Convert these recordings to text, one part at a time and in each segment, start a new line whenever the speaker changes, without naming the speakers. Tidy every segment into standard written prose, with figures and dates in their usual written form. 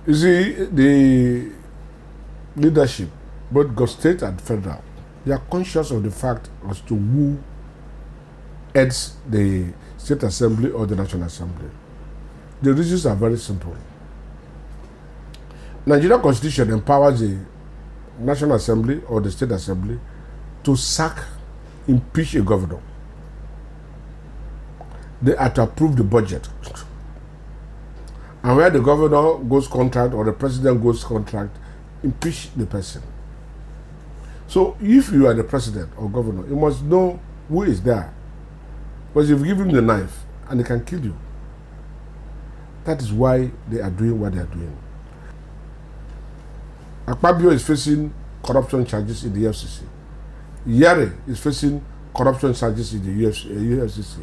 You see, the leadership, both state and federal, they are conscious of the fact as to who heads the state assembly or the national assembly. The reasons are very simple. Nigerian constitution empowers the national assembly or the state assembly to sack, impeach a governor. They are to approve the budget. And where the governor goes contract or the president goes contract, impeach the person. So if you are the president or governor, you must know who is there. Because if you give him the knife and he can kill you. That is why they are doing what they are doing. Akpabio is facing corruption charges in the FCC. Yare is facing corruption charges in the UFCC.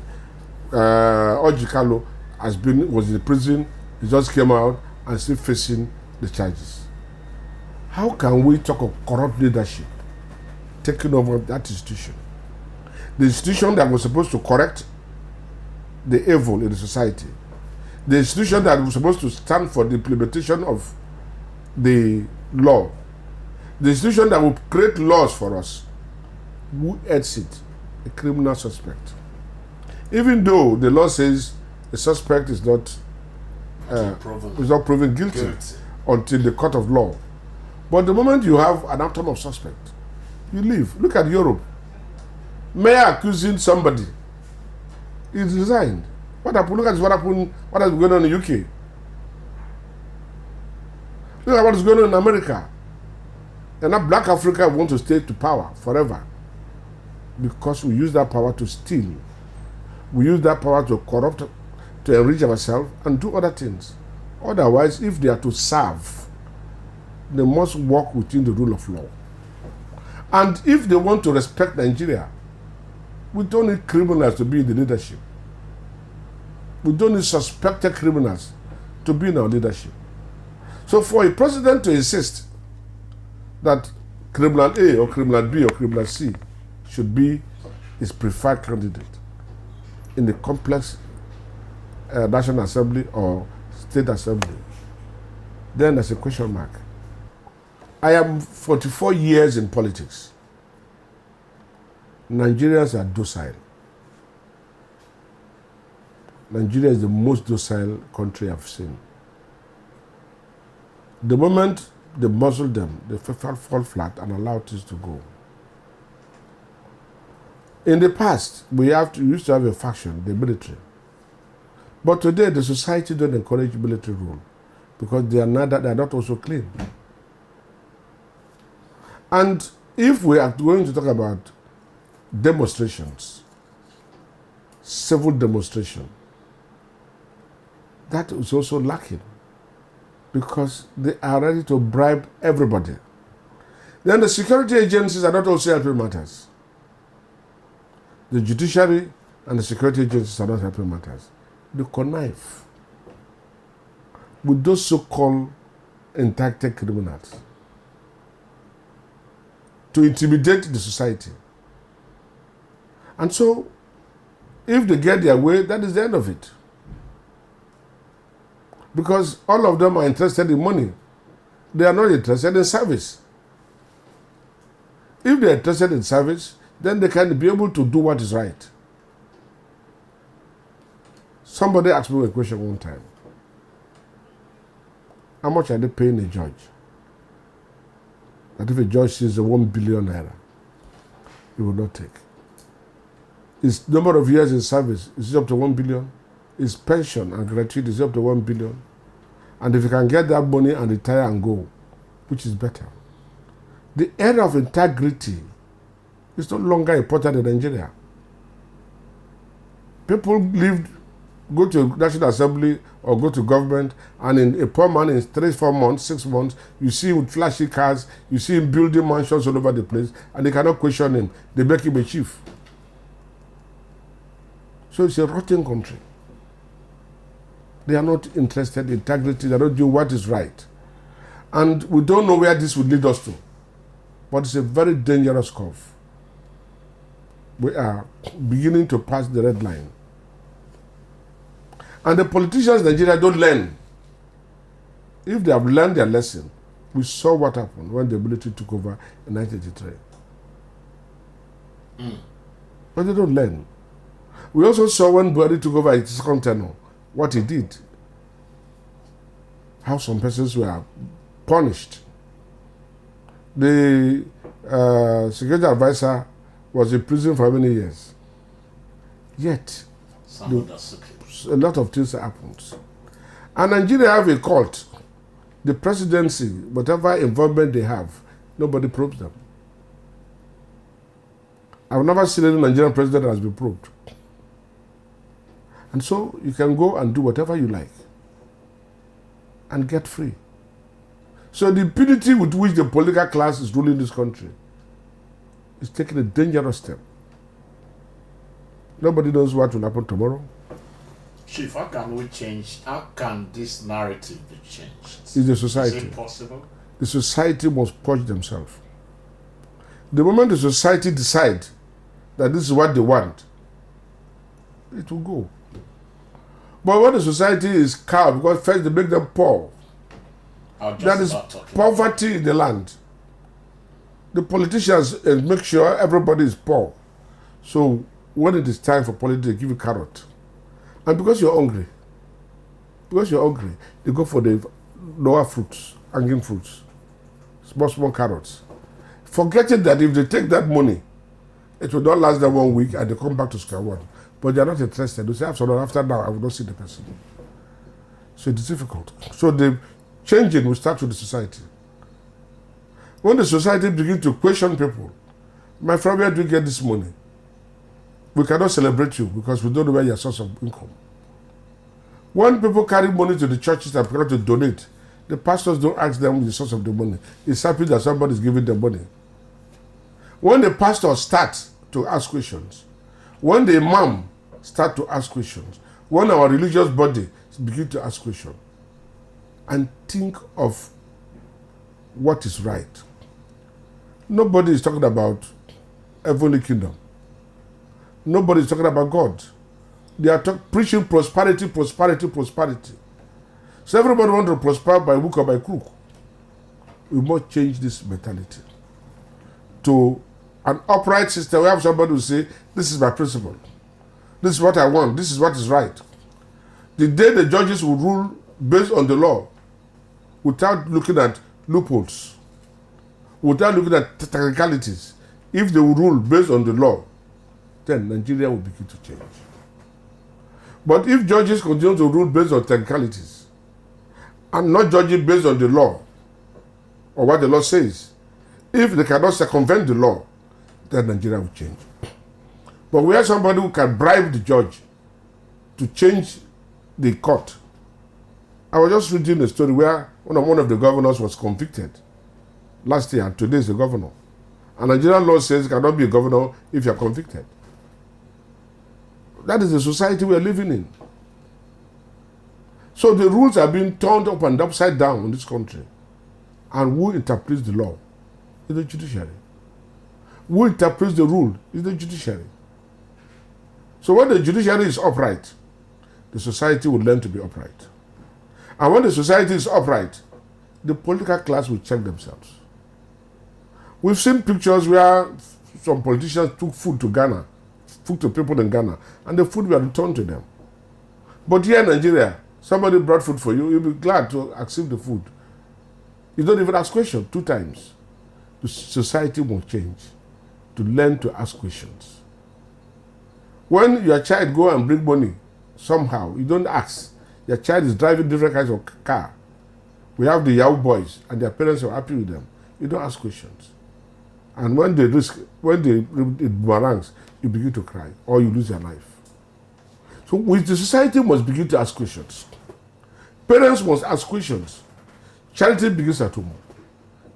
Ojikalo was in prison. He just came out and still facing the charges. How can we talk of corrupt leadership taking over that institution? The institution that was supposed to correct the evil in the society. The institution that was supposed to stand for the implementation of the law. The institution that will create laws for us. Who heads it? A criminal suspect. Even though the law says the suspect is not proven guilty until the court of law. But the moment you have an atom of suspect, you leave. Look at Europe. Mayor accusing somebody, he resigned. What happened? Look at what happened. What has been going on in the UK. Look at what is going on in America. And now Black Africa want to stay to power forever because we use that power to steal. We use that power to corrupt, to enrich ourselves and do other things. Otherwise, if they are to serve, they must work within the rule of law. And if they want to respect Nigeria, we don't need criminals to be in the leadership. We don't need suspected criminals to be in our leadership. So for a president to insist that criminal A or criminal B or criminal C should be his preferred candidate in the complex National Assembly or State Assembly, then there's a question mark. I am 44 years in politics. Nigerians are docile. Nigeria is the most docile country I've seen. The moment they muzzle them, they fall flat and allow things to go. In the past, we used to have a faction, the military. But today, the society don't encourage military rule because they are not also clean. And if we are going to talk about demonstrations, civil demonstration, that is also lacking because they are ready to bribe everybody. Then the security agencies are not also helping matters. The judiciary and the security agencies are not helping matters. They connive with those so-called entitled criminals to intimidate the society. And so, if they get their way, that is the end of it. Because all of them are interested in money. They are not interested in service. If they are interested in service, then they can be able to do what is right. Somebody asked me a question one time. How much are they paying a judge? That if a judge sees a 1 billion naira, he will not take. His number of years in service is up to 1 billion. His pension and gratuity is up to 1 billion. And if you can get that money and retire and go, which is better? The area of integrity is no longer important in Nigeria. People go to National Assembly or go to government, and in a poor man in 3, 4 months, 6 months, you see him with flashy cars, you see him building mansions all over the place, and they cannot question him. They make him a chief. So it's a rotten country. They are not interested in integrity. They don't do what is right. And we don't know where this would lead us to. But it's a very dangerous curve. We are beginning to pass the red line. And the politicians in Nigeria don't learn. If they have learned their lesson, we saw what happened when the military took over in 1983. But they don't learn. We also saw when Buhari took over his second tenure, what he did. How some persons were punished. The security advisor was in prison for many years. Yet, a lot of things happened. And Nigeria have a cult. The presidency, whatever involvement they have, nobody probes them. I've never seen any Nigerian president that has been probed. And so you can go and do whatever you like and get free. So the impunity with which the political class is ruling this country is taking a dangerous step. Nobody knows what will happen tomorrow.
Chief, how can we change? How can this narrative be changed?
It's the society.
Is it possible?
The society must purge themselves. The moment the society decide that this is what they want, it will go. But when the society is cowed, because first they make them poor, that is poverty in the land. The politicians make sure everybody is poor. So when it is time for politics, they give you carrot. And because you're hungry, they go for the lower fruits, hanging fruits, small carrots. Forgetting that if they take that money, it will not last them 1 week and they come back to square one. But they are not interested. They say, after now, I will not see the person. So it's difficult. So the changing will start with the society. When the society begins to question people, my friend, where do you get this money? We cannot celebrate you because we don't know where your source of income. When people carry money to the churches and people to donate, the pastors don't ask them the source of the money. It's happy that somebody is giving them money. When the pastor starts to ask questions, when the imam start to ask questions, when our religious body begin to ask questions, and think of what is right. Nobody is talking about heavenly kingdom. Nobody is talking about God. They are preaching prosperity. So everybody wants to prosper by hook or by crook. We must change this mentality to an upright system. We have somebody who say, this is my principle. This is what I want. This is what is right. The day the judges will rule based on the law, without looking at loopholes, without looking at technicalities, if they will rule based on the law, then Nigeria will begin to change. But if judges continue to rule based on technicalities and not judging based on the law or what the law says, if they cannot circumvent the law, then Nigeria will change. But we have somebody who can bribe the judge to change the court. I was just reading a story where one of the governors was convicted last year, and today is the governor. And Nigerian law says you cannot be a governor if you are convicted. That is the society we are living in. So the rules are being turned up and upside down in this country. And who interprets the law? Is the judiciary. Who interprets the rule? Is the judiciary. So when the judiciary is upright, the society will learn to be upright. And when the society is upright, the political class will check themselves. We've seen pictures where some politicians took food to Ghana, food to people in Ghana, and the food were returned to them. But here in Nigeria, somebody brought food for you, you'll be glad to accept the food. You don't even ask questions 2 times. The society will change to learn to ask questions. When your child go and bring money, somehow, you don't ask. Your child is driving different kinds of car. We have the Yahoo boys, and their parents are happy with them. You don't ask questions. And when it boomerangs, you begin to cry, or you lose your life. So the society must begin to ask questions. Parents must ask questions. Charity begins at home.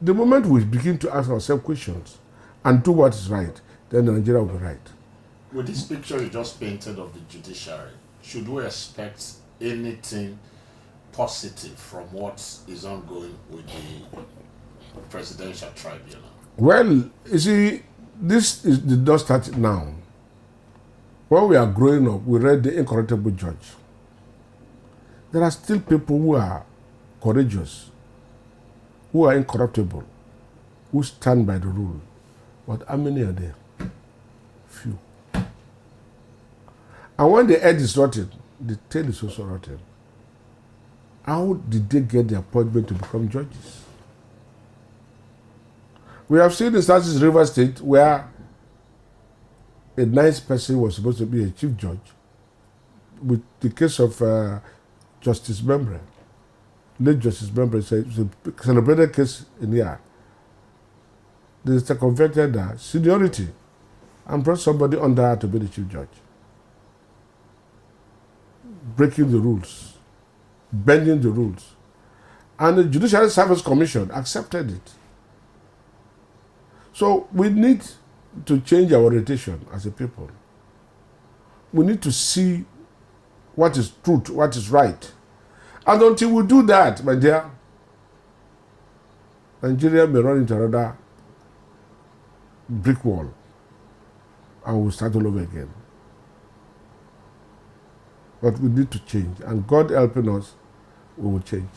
The moment we begin to ask ourselves questions and do what is right, then Nigeria will be right.
With this picture you just painted of the judiciary, should we expect anything positive from what is ongoing with the presidential tribunal? Well,
you see, did not start now. When we are growing up, we read The Incorruptible Judge. There are still people who are courageous, who are incorruptible, who stand by the rule. But how many are there? Few. And when the head is rotten, the tail is also rotten. How did they get the appointment to become judges? We have seen instances in River State where a nice person was supposed to be a chief judge. With the case of Justice Membre, late Justice Membre, it's a celebrated case in here. They circumvented that seniority and brought somebody under her to be the chief judge. Breaking the rules, bending the rules. And the Judicial Service Commission accepted it. So we need to change our orientation as a people. We need to see what is truth, what is right. And until we do that, my dear, Nigeria may run into another brick wall and we'll start all over again. But we need to change. And God helping us, we will change.